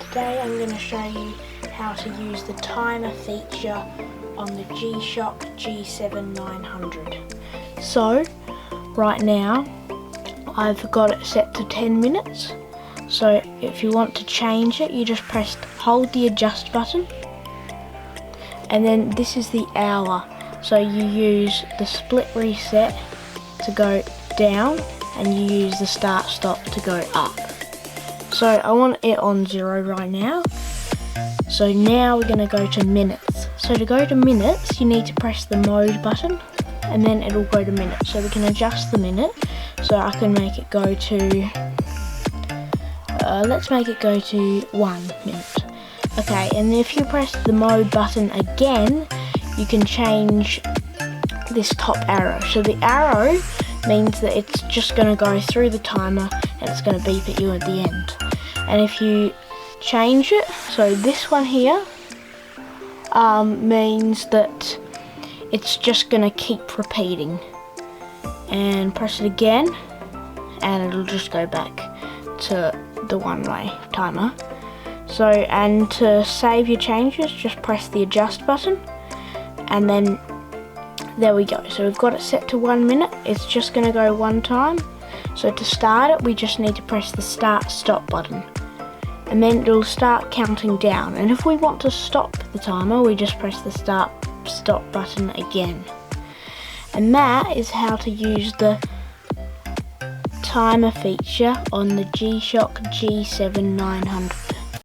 Today I'm going to show you how to use the timer feature on the G-Shock G7900. So right now I've got it set to 10 minutes. So if you want to change it, you just hold the adjust button, and then this is the hour. So you use the split reset to go down, and you use the start stop to go up. So I want it on 0 right now. So now we're going to go to minutes. So to go to minutes, you need to press the mode button, and then it'll go to minutes. So we can adjust the minute. So I can make it go to, let's make it go to 1 minute. Okay, and if you press the mode button again, you can change this top arrow. So the arrow means that it's just going to go through the timer and it's going to beep at you at the end. And if you change it, so this one here means that it's just going to keep repeating. And press it again and it'll just go back to the one-way timer. So, and to save your changes, just press the adjust button, and then there we go. So we've got it set to 1 minute. It's just going to go one time. So to start it, we just need to press the start stop button, and then it'll start counting down. And if we want to stop the timer, we just press the start stop button again. And that is how to use the timer feature on the G-Shock G7900.